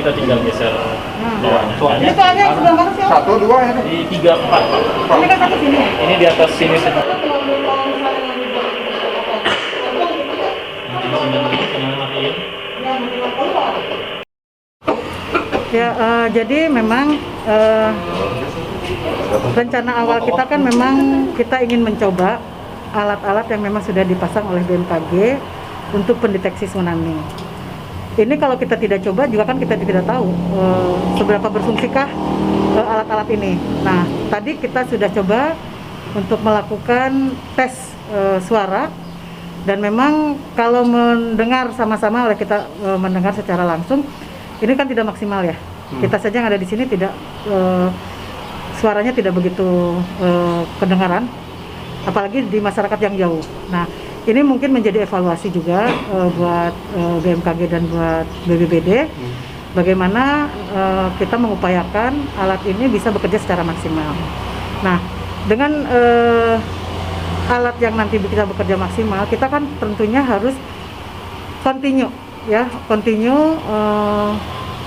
kita tinggal geser bawahnya. Ini soalnya sebelah mana sih? 1, 2 ya. Di 3, 4. Ini kan satu sini. Ini di atas sini sih. Ya, jadi memang rencana awal kita kan memang kita ingin mencoba alat-alat yang memang sudah dipasang oleh BMKG untuk pendeteksi tsunami. Ini kalau kita tidak coba juga kan kita tidak tahu seberapa berfungsikah alat-alat ini. Nah, tadi kita sudah coba untuk melakukan tes suara, dan memang kalau mendengar sama-sama oleh kita mendengar secara langsung, ini kan tidak maksimal ya. Kita saja yang ada di sini tidak suaranya tidak begitu kedengaran, apalagi di masyarakat yang jauh. Nah, ini mungkin menjadi evaluasi juga buat BMKG dan buat BPBD, bagaimana kita mengupayakan alat ini bisa bekerja secara maksimal. Nah, dengan alat yang nanti kita bekerja maksimal, kita kan tentunya harus continue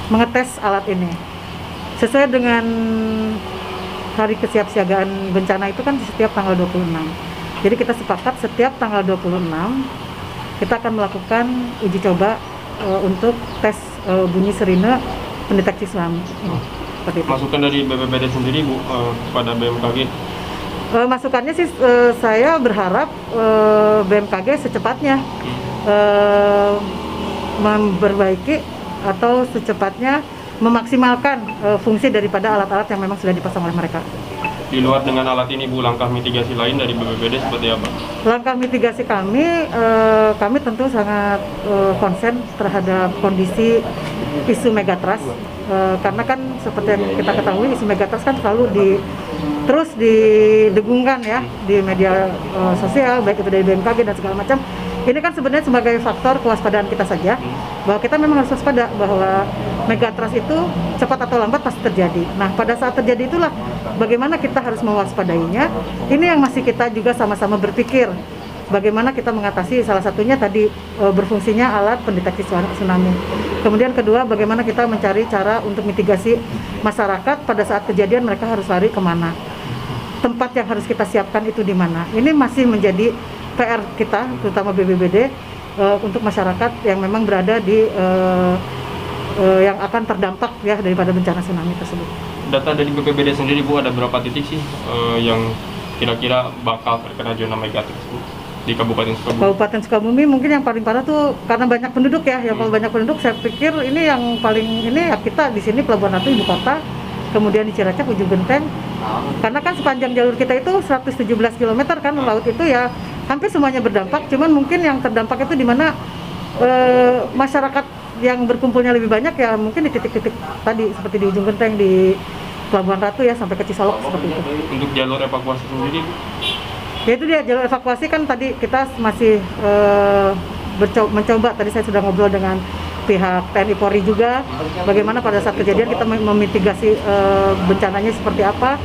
mengetes alat ini sesuai dengan hari kesiapsiagaan bencana itu kan setiap tanggal 26. Jadi kita sepakat setiap tanggal 26 kita akan melakukan uji coba untuk tes bunyi sirine pendeteksi tsunami. Masukan dari BPBD sendiri Bu kepada BMKG? Masukannya sih saya berharap BMKG secepatnya memperbaiki atau secepatnya memaksimalkan fungsi daripada alat-alat yang memang sudah dipasang oleh mereka. Di luar dengan alat ini Bu, langkah mitigasi lain dari BPBD seperti apa? Langkah mitigasi kami tentu sangat konsen terhadap kondisi isu megatrust, karena kan seperti yang kita ketahui isu megatrust kan selalu terus didengungkan ya di media sosial, baik itu dari BMKG dan segala macam. Ini kan sebenarnya sebagai faktor kewaspadaan kita saja, bahwa kita memang harus waspada bahwa megatrust itu cepat atau lambat pasti terjadi. Nah, pada saat terjadi itulah bagaimana kita harus mewaspadainya. Ini yang masih kita juga sama-sama berpikir bagaimana kita mengatasi, salah satunya tadi berfungsinya alat pendeteksi tsunami. Kemudian kedua, bagaimana kita mencari cara untuk mitigasi masyarakat pada saat kejadian mereka harus lari kemana. Tempat yang harus kita siapkan itu di mana. Ini masih menjadi PR kita, terutama BPBD, untuk masyarakat yang memang berada di yang akan terdampak ya daripada bencana tsunami tersebut. Data dari BPBD sendiri Bu, ada berapa titik sih yang kira-kira bakal terkena zona megatrust di Kabupaten Sukabumi? Kabupaten Sukabumi mungkin yang paling parah tuh karena banyak penduduk ya. Yang kalau banyak penduduk saya pikir ini yang paling ini ya kita di sini Pelabuhan Ratu ibu kota, kemudian di Ciracap, Ujung Genteng. Karena kan sepanjang jalur kita itu 117 km kan laut itu ya hampir semuanya berdampak. Cuman mungkin yang terdampak itu di mana masyarakat yang berkumpulnya lebih banyak ya mungkin di titik-titik tadi seperti di Ujung Genteng, di Pelabuhan Ratu ya sampai ke Cisolok seperti itu. Untuk jalur evakuasi sendiri Bu? Ya itu dia jalur evakuasi kan tadi kita masih mencoba, tadi saya sudah ngobrol dengan pihak TNI Polri juga bagaimana pada saat kejadian kita memitigasi bencananya seperti apa.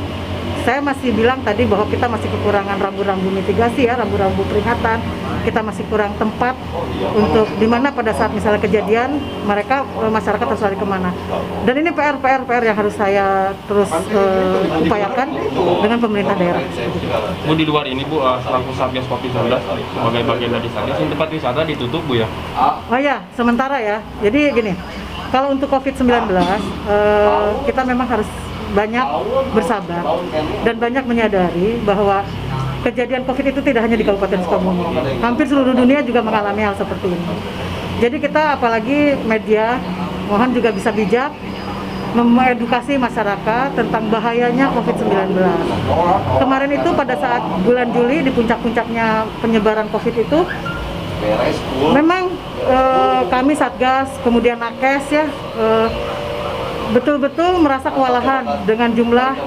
Saya masih bilang tadi bahwa kita masih kekurangan rambu-rambu mitigasi ya, rambu-rambu peringatan. Kita masih kurang tempat untuk dimana pada saat misalnya kejadian mereka masyarakat harus lari kemana. Dan ini PR yang harus saya terus upayakan dengan pemerintah daerah. Bu, di luar ini Bu, selaku Satgas Covid-19 sebagai bagian dari Satgas, tempat wisata ditutup Bu ya? Oh ya, sementara ya. Jadi gini, kalau untuk Covid-19 kita memang harus banyak bersabar dan banyak menyadari bahwa kejadian Covid itu tidak hanya di Kabupaten Sukabumi, hampir seluruh dunia juga mengalami hal seperti ini. Jadi kita apalagi media, mohon juga bisa bijak mengedukasi masyarakat tentang bahayanya Covid-19. Kemarin itu pada saat bulan Juli di puncak-puncaknya penyebaran Covid itu, memang kami Satgas, kemudian Nakes ya, betul-betul merasa kewalahan dengan jumlah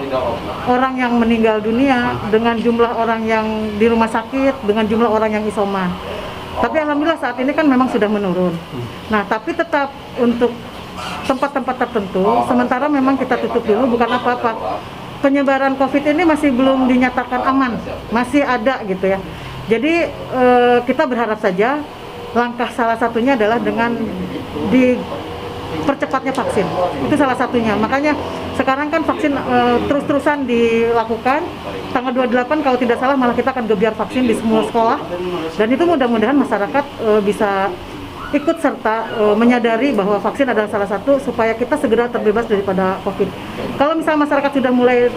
orang yang meninggal dunia, dengan jumlah orang yang di rumah sakit, dengan jumlah orang yang isoman. Tapi alhamdulillah saat ini kan memang sudah menurun. Nah, tapi tetap untuk tempat-tempat tertentu, sementara memang kita tutup dulu, bukan apa-apa. Penyebaran COVID ini masih belum dinyatakan aman, masih ada gitu ya. Jadi kita berharap saja langkah salah satunya adalah dengan percepatnya vaksin. Itu salah satunya. Makanya sekarang kan vaksin terus-terusan dilakukan. Tanggal 28 kalau tidak salah malah kita akan gebiar vaksin di semua sekolah. Dan itu mudah-mudahan masyarakat bisa ikut serta menyadari bahwa vaksin adalah salah satu supaya kita segera terbebas daripada COVID. Kalau misalnya masyarakat sudah mulai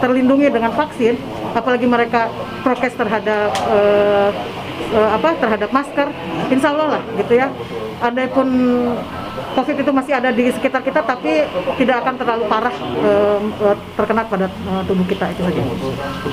terlindungi dengan vaksin, apalagi mereka prokes terhadap terhadap masker, insya Allah lah gitu ya. Andai-pun COVID itu masih ada di sekitar kita, tapi tidak akan terlalu parah terkena pada tubuh kita, itu saja.